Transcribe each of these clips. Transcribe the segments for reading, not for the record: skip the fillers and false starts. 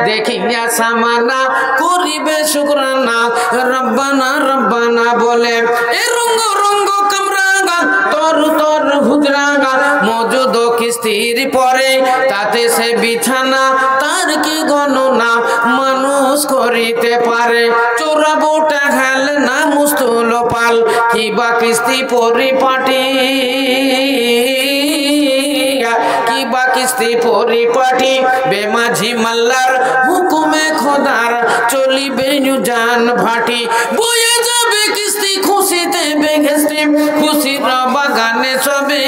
দেখিয়া সামানা করিবে শুকরানা রব্বানা রব্বানা বলে এ রঙ্গ রঙ্গ কামরাঙ্গা তর তর হুজরাঙ্গা মজুদ কিস্তির পরে তাতে সে বিছানা তার কি গণনা মানুষ করিতে পারে চোরাবোটা হেল না মুস্তুল পাল কিবা কিস্তি পরিপাটি কিবা কিস্তি পরিপাটি বেমাঝি মাল্লার হুকুমে খোদার চলিবে জান ভাটি বয়ে যাবে কিস্তি খুশিতে বেহেস্তি খুশির বাগানে সবে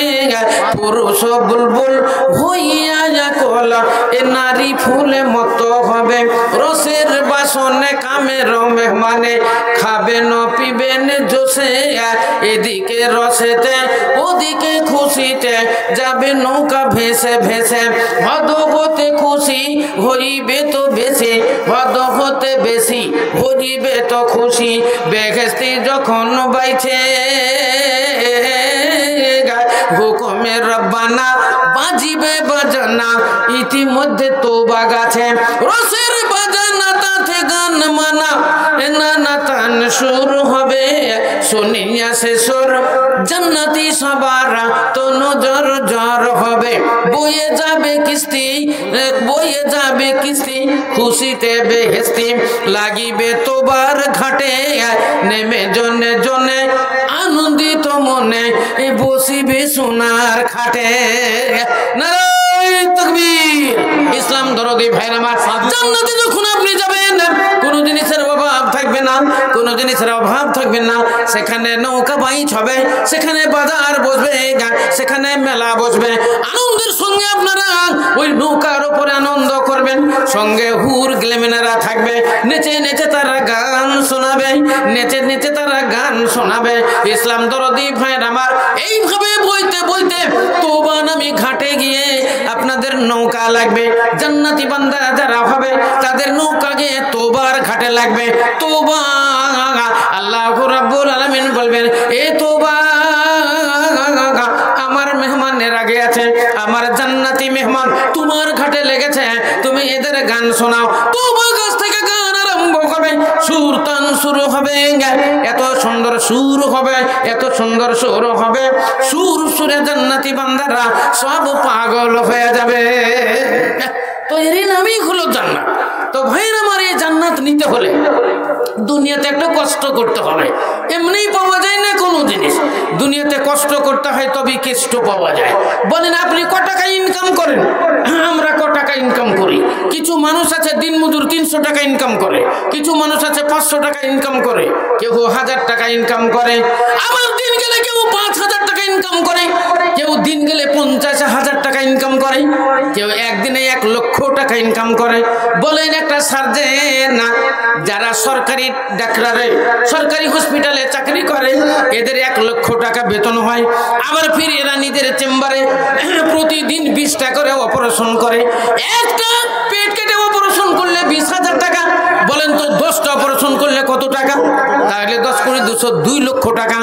পুরুষ বুলবুল হইয়া কলা এ নারী ফুলে মতো হবে রসের বাসনে কামের মেহমানে খাবেন পিবেন জোসে এদিকে রসেতে ওদিকে খুশিতে যাবে নৌকা ভেসে ভেসে হদ হতে খুশি হইবে তো বেশি হদ হতে বেশি হইবে তো খুশি বেহেস্তি যখন বাইছে হুকুমে রব্বানা বাজিবে বাজানা ইতিমধ্যে তোবা গাছে রসের বাজানা তাতে গান মানা নানা তান সুর হবে শুনিয়া সে সুর জান্নাতি সবার তো নজর জ্বর হবে বয়ে যাবে কিস্তি খুশিতে বেহেস্তি লাগিবে তোবার ঘাটে নেমে জনে জনে আনন্দিত মনে বসিবে সোনার খাটে নারায়ে তাকবীর ইসলাম দরদি ভাইরা আমার জান্নাতে যখন আপনি যাবেন কোনো জিনিসের অভাব থাকবে না কোনো জিনিসের অভাব থাকবে না সেখানে নৌকা বাইচ হবে সেখানে বাজার বসবে সেখানে মেলা বসবে আনন্দের সঙ্গে আপনারা ওই নৌকার উপরে আনন্দ করবেন সঙ্গে হুর গ্লেমেনারা থাকবে নেচে নেচে তারা গান শোনাবে নেচে নেচে তারা গান শোনাবে ইসলাম দরদি ভাইরা আমার এইভাবে বইতে বইতে তোবা নামী ঘাটে গিয়ে আপনাদের নৌকা লাগবে জান্নাতি বান্দা যারা হবে তাদের নৌকা গিয়ে তোবার ঘাটে লাগবে তোবা আল্লাহু রাব্বুল আলামিন বলবেন এ তোবা আমার মেহমানের আগে আছে আমার জান্নাতি মেহমান তোমার ঘাটে লেগেছে তুমি এদের গান শোনাও তোবা গাছ থেকে গান আরম্ভ হবে সুর তান শুরু হবে এত সুন্দর সুর হবে এত সুন্দর সুর হবে সুর সুরে জান্নাতি বান্দারা সব পাগল হয়ে যাবে তো এরই নামই হলো জান্নাত তো ভাইরা আমার এই জান্নাত নিতে হলে দুনিয়াতে একটা কষ্ট করতে হবে এমনিই পাওয়া যায় না কোনো জিনিস দুনিয়াতে কষ্ট করতে হয় তবে কষ্ট পাওয়া যায় বলেন আপনি কত টাকা ইনকাম করেন আমরা কত টাকা ইনকাম করি কিছু মানুষ আছে দিনমজুর 300 টাকা ইনকাম করে কিছু মানুষ আছে 500 টাকা ইনকাম করে কেউ 1000 টাকা ইনকাম করে আবার দিন গেলে কেউ 5000 টাকা ইনকাম করে কেউ দিন গেলে 50,000 টাকা ইনকাম করে কেউ একদিনে 1 লক্ষ টাকা ইনকাম করে বলেন একটা সার্জেন যারা সরকারি ডাক্তারে সরকারি হসপিটালে চাকরি করে এদের 1 লক্ষ টাকা বেতন হয় আবার ফির এরা নিজের চেম্বারে প্রতিদিন 20টা করে অপারেশন করে একটা পেট কেটে অপারেশন করলে 20,000 টাকা বলেন তো 10টা অপারেশন করলে কত টাকা তাহলে 10 কোটি 202 লক্ষ টাকা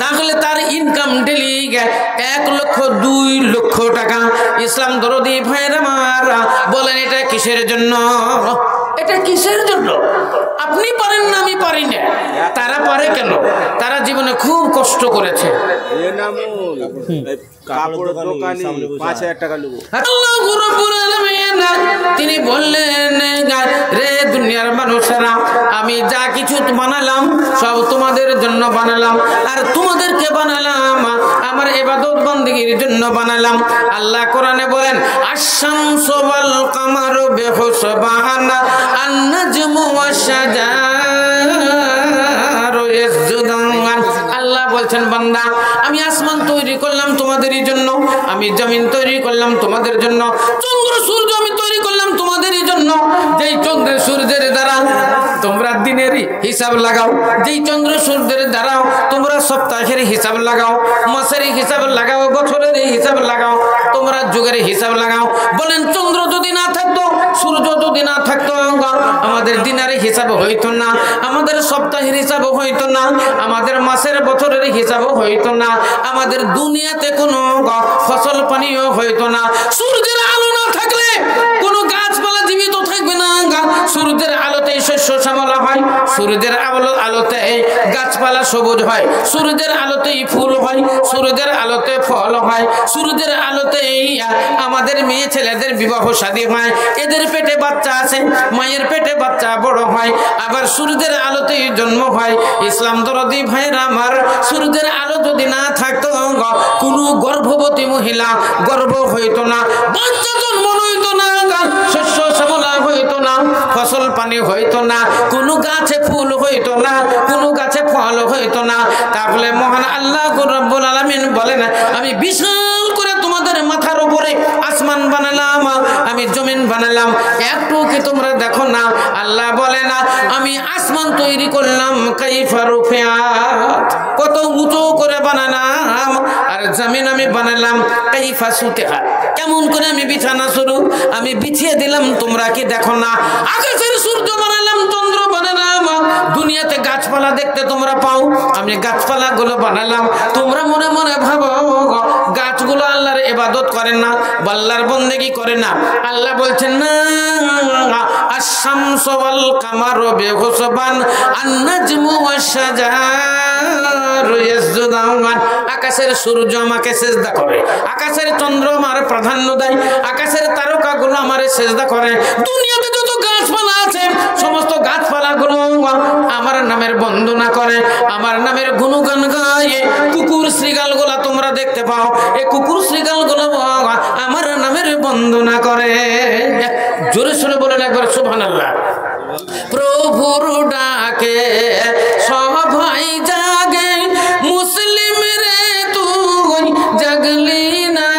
তাহলে তার ইনকাম ডেলি 1 লক্ষ 2 লক্ষ টাকা ইসলাম দরদি ভাইরা মারা বলেন এটা কিসের জন্য এটা কিসের জন্য আপনি পারেন না আমি পারি না তারা পারে কেন তারা জীবনে খুব কষ্ট করেছে তিনি বললেন রে দুনিয়ার মানুষেরা আমি যা কিছু বানালাম সব তোমাদের জন্য বানালাম আর তোমাদেরকে বানালাম আমার ইবাদত বندگির জন্য বানালাম আল্লাহ কোরআনে বলেন আশ-শামসু ওয়াল কামারু বিহুসবানা আন-নাজমু ওয়াশ-শাজারু ইয়াসজুদান আল্লাহ বলছেন বান্দা আমি আসমান তৈরি করলাম তোমাদেরই জন্য আমি জমিন তৈরি করলাম তোমাদের জন্য চন্দ্র সূর্য আমি তৈরি করলাম তোমাদেরই জন্য যেই চন্দ্র সূর্যের দ্বারা তোমরা দিনের হিসাব লাগাও যেই চন্দ্র সূর্যের দ্বারা তোমরা সপ্তাহের হিসাব লাগাও মাসের হিসাব লাগাও বছরের হিসাব লাগাও তোমরা যুগের হিসাব লাগাও বলেন চন্দ্র যদি না থাকতো সূর্য যদি না থাকতো আমাদের দিনের হিসাব হইতো না আমাদের সপ্তাহের হিসাব হইতো না আমাদের মাসের বছরের হিসাব হইতো না আমাদের দুনিয়াতে কোনো ফসল পানিও হইতো না সূর্যের আলো না থাকলে কোনো গাছপালা জীবিত থাকবে সূর্যের আলোতে গাছপালা সবুজ হয়, সূর্যের আলোতেই ফুল হয়, সূর্যের আলোতে ফল হয়, সূর্যের আলোতেই আমাদের মেয়ে ছেলেদের বিবাহ শাদী হয়, এদের পেটে বাচ্চা আছে, মায়ের পেটে বাচ্চা বড় হয়, আবার সূর্যের আলোতেই জন্ম হয়। ইসলাম দরদি ভাইরা আমার, সূর্যের আলো যদি না থাকতো কোনো গর্ভবতী মহিলা গর্ভ হইতো না, বাচ্চা জন্ম হইতো না, শস্য শ্যামলা হইতো না, ফসল পানি হইতো না, কোনো গাছে ফুল হইতো না, কোনো গাছে ফল হইতো না। তাহলে মহান আল্লাহ রব্বুল আলামিন বলেন, আমি বিশাল করে তোমাদের মাথার উপরে আসমান বানালাম, আমি জমিন বানালাম, একটু কি তোমরা দেখো না? আল্লাহ বলে না আমি আসমান তৈরি করলাম কাইফা রুফিআত, কত উঁচু করে বানালাম, আর জমিন আমি বানালাম কাইফা সুতিহা, কেমন করে আমি বিছানা শুরু আমি বিছিয়ে দিলাম, তোমরা কি দেখো না? আকাশের সূর্য বানালাম, চন্দ্র বানালাম, দুনিয়াতে গাছপালা দেখতে তোমরা পাও, আমি গাছপালা গুলো বানালাম। তোমরা মনে মনে ভাবো গাছগুলো আল্লাহর ইবাদত করে না, আল্লাহর বন্দেগী করে না। আল্লাহ বলছেন না, আশ-শামসু ওয়াল কামারু বিহুসবান আন-নাজমু ওয়াশ-শাজারু ইয়াসজুদান। আকাশের সূর্য আমাকে সিজদা করে, আকাশের চন্দ্র আমার প্রাধান্য দেয়, আকাশের তারকাগুলো আমারে সিজদা করে। দুনিয়াতে যত গাছপালা আছে সমস্ত গাছপালাগুলো আমার নামের বন্দনা করে, আমার নামের গুণগান গায়ে। কুকুর শ্রীগালগুলো তোমরা দেখতে পাও, এই কুকুর শ্রীগালগুলো আমার নামের বন্দনা করে। জোরে সোরে বলেন একবার সুবহানাল্লাহ। প্রভুর ডাকে সবাই জাগে, মুসলিম রে তুই জাগলি না,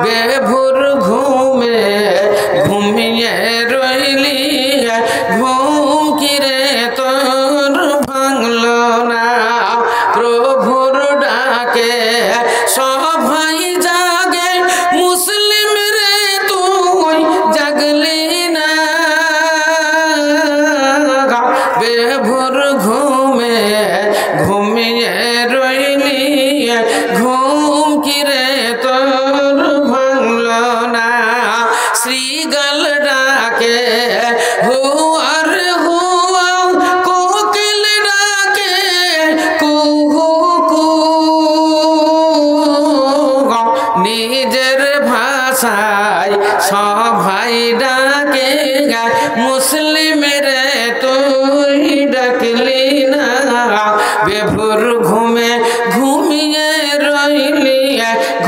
বেভোর ঘুমে ঘুমিয়ে রইলি, ঘুম কিরে তোর ভাঙলো না। প্রভুর ডাকে সবাই জাগে, মুসলিম রে তুই জাগলি না, বেভোর ঘুমে ঘুমিয়ে রইলি, ঘুম কিরে তোর ভাঙলো না। শ্রীগাল ডাকে হুয়ার হুয়া, কোকিল ডাকে কুহু কু, নিজের ভাষায় সবাই ডাকে, মুসলিম রে তুই ডাকলি না, বেভোর ঘুমে ঘুমিয়ে রইলি,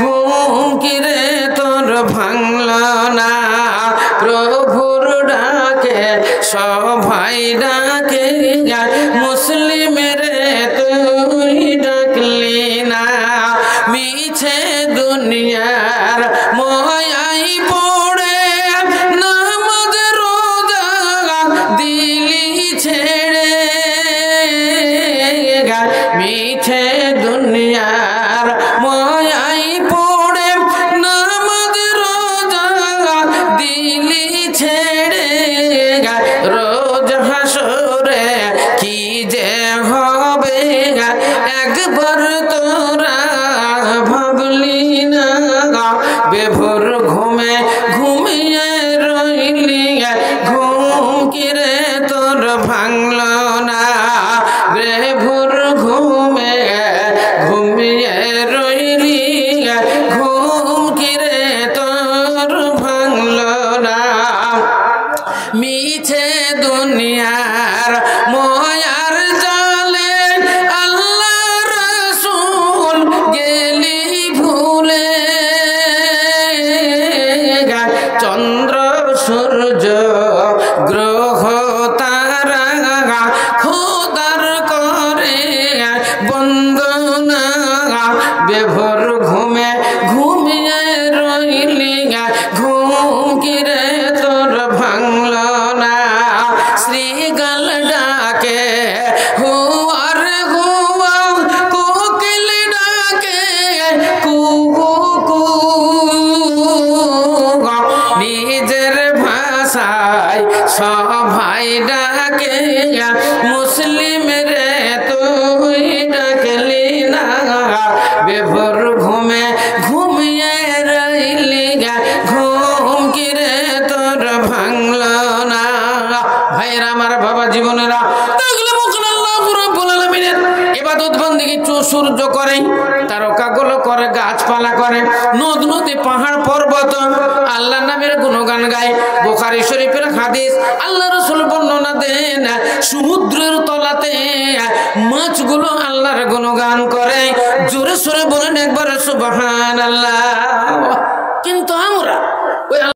ঘুম কিরে তোর ভাঙলো না। প্রভুর ডাকে সবাই ডাকে, মুসলিম রে তুই ডাকলি না। মিছে দুনিয়ার ময়াই পড়ে নামাজ রোজা দিলি ছেড়ে, মিছে দুনিয়ার ময়াই পড়ে নামাজ রোজা দিলি ছেড়ে, রোজ হাসরে কি যে হবে একবার তোরা ভাবলি না, বেভোর ঘুমে ঘুমিয়ে রইলি, ঘুম কিরে তোর ভাঙলো না, বেভোর ঘুমে ঘুমিয়ে রইলি, ঘুম কিরে তোর ভাঙলো না। মিছে দুনিয়ার ময়ার জালে আল্লাহ রাসূল গেলি ভুলে, চন্দ্র সূর্য গ্রহ তারা সূর্য করে, তারকাগুলো করে, গাছপালা করে, নদ নদী পাহাড় পর্বত আল্লাহ নামের গুণগান গায়। বুখারী শরীফের হাদিস, আল্লাহ রাসূল বর্ণনা দেন সমুদ্রের তলাতে মাছগুলো আল্লাহর গুণগান করে। জোরে সোরে বলেন একবার সুবহানাল্লাহ। কিন্তু